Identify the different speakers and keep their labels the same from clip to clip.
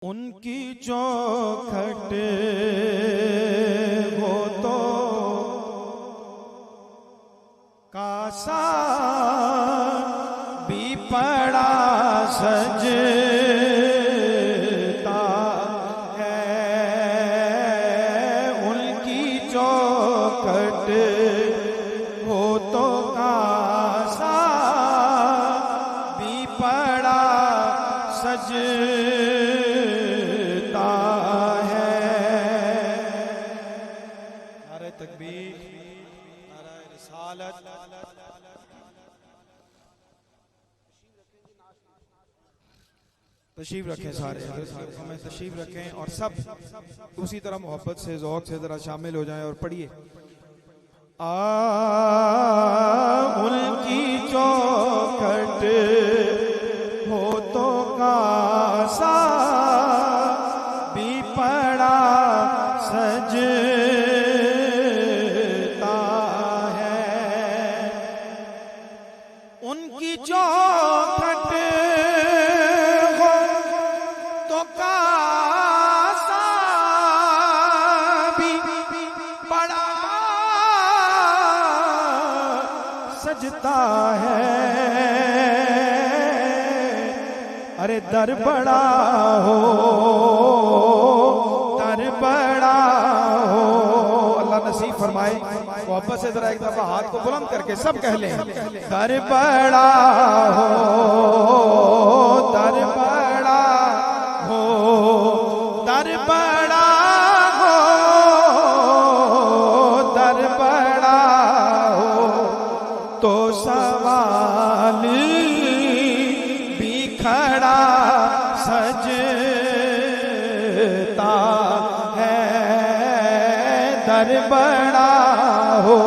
Speaker 1: उनकी चौखट वो तो कासा भी पड़ा सजता है। उनकी चौखट वो तो कासा भी पड़ा सजता है। नारे तकबीर, नारे रिसालत। तशरीफ रखें सारे में तशरीफ रखें और सब उसी तरह मोहब्बत से ज़ौक़ से ज़रा शामिल हो जाएं और पढ़िए। उनकी चौखट हो तो कासा भी पड़ा सजता है। उनकी चौखट हो तो कासा भी पड़ा सजता है। अरे दर बड़ा हो, दर बड़ा हो। अल्लाह नसीब फरमाए। वापस से जरा एक दफा हाथ को बुलंद करके सब कह लें, दर बड़ा हो, दर बड़ा हो, दर बड़ा हो, दर बड़ा हो तो सवाल भी खड़ा सजता है। दर बड़ा हो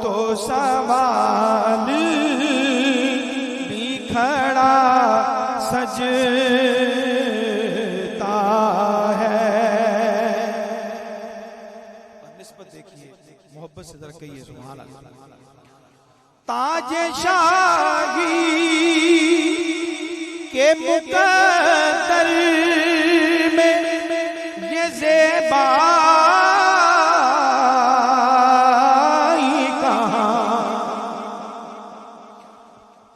Speaker 1: तो सवाल भी खड़ा सजता है। निस्बत देखिए, मोहब्बत से जरा कहिए सुभान अल्लाह। ताजे शाही के मुकद्दर में ये ज़ेबाई कहाँ।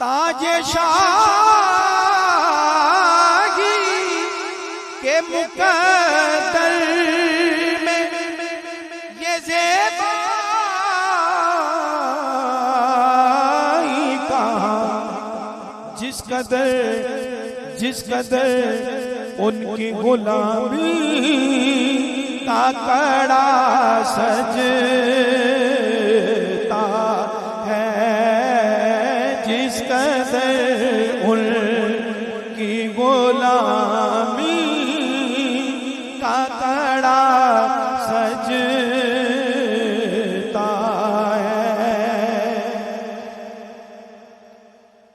Speaker 1: ताजे शाही के मुकद्दर में ये ज़ेबाई कहाँ। जिस कदर उनकी गुलामी का कड़ा सजता है। जिस कदर उनकी गुलामी का कड़ा सजता है।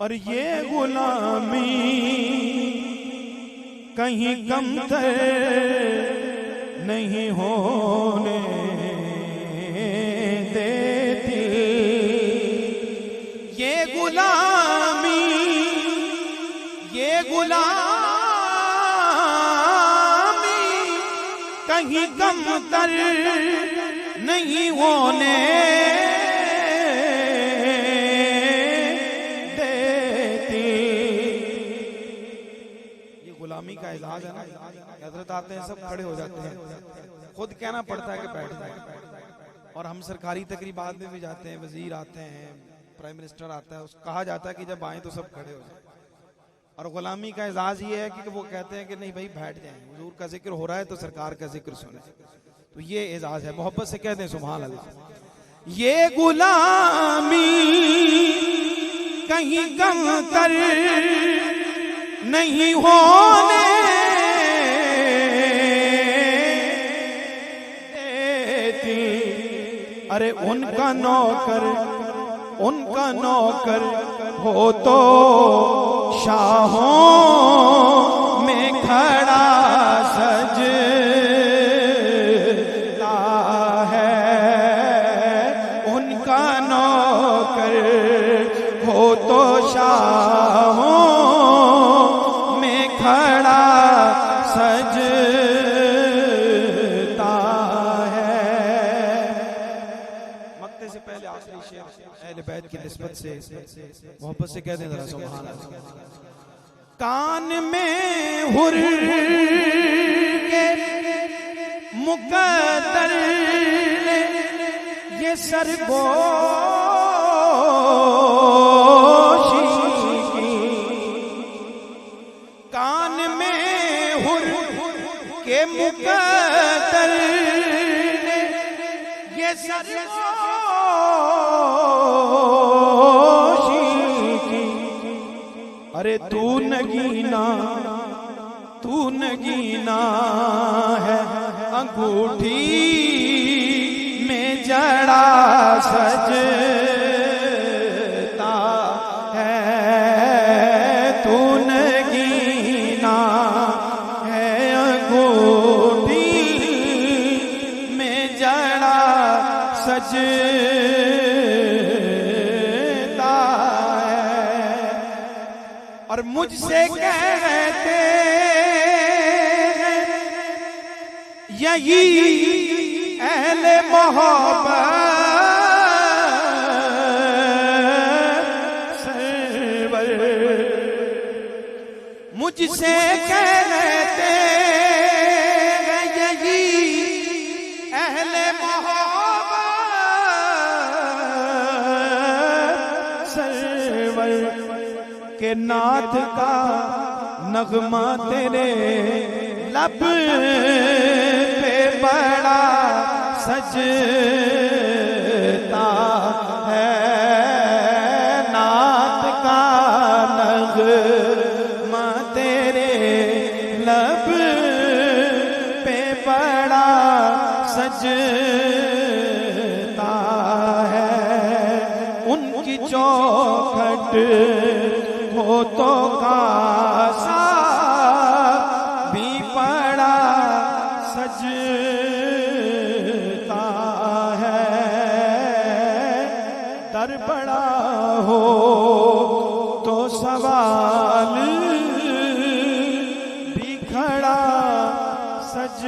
Speaker 1: और ये गुलामी कहीं कमतर नहीं होने देती। ये गुलामी कहीं कमतर नहीं होने गुलामी का एजाज है ना। हजरत आते हैं, सब खड़े हो जाते हैं, खुद कहना पड़ता है कि बैठ जाए। और हम सरकारी तकरीबात में भी जाते हैं, वजीर आते हैं, प्राइम मिनिस्टर आता है, उसको कहा जाता है कि जब आए तो सब खड़े हो जाए। और गुलामी का एजाज ये है कि वो कहते हैं कि नहीं भाई बैठ जाएं, हुजूर का जिक्र हो रहा है तो सरकार का जिक्र सुने। तो ये एजाज है। मोहब्बत से कहते हैं सुभान अल्लाह। ये गुलामी कहीं कमतर नहीं होने देती। अरे उनका नौकर हो तो शाहों में खड़ा सजता है। उनका नौकर हो तो शाहों में खड़ा सजता है। मक्ते से पहले आखिरी शेर अहले बैत की निस्बत से मोहब्बत से कह दें जरा सुभान अल्लाह। कान में हुर के मुकद्दर ने ये सरगोशी की, कान में हुर के मुकद्दर ने ये सरगोशी की। अरे तू नगीना है अंगूठी में जड़ा सजता है। तू नगीना है अंगूठी में जड़ा सजता है। और मुझसे कहते यही अहले मोहब्बत सरवर, मुझसे कहते हैं यही अहले मोहब्बत सरवर के नाथ का नगमा तेरे लब पे बड़ा सजता है। नात का नगमा तेरे लब पे बड़ा सजता है। उनकी चौखट हो तो कासा भी पड़ा सजता है। दर बड़ा हो तो सवाल भी खड़ा सज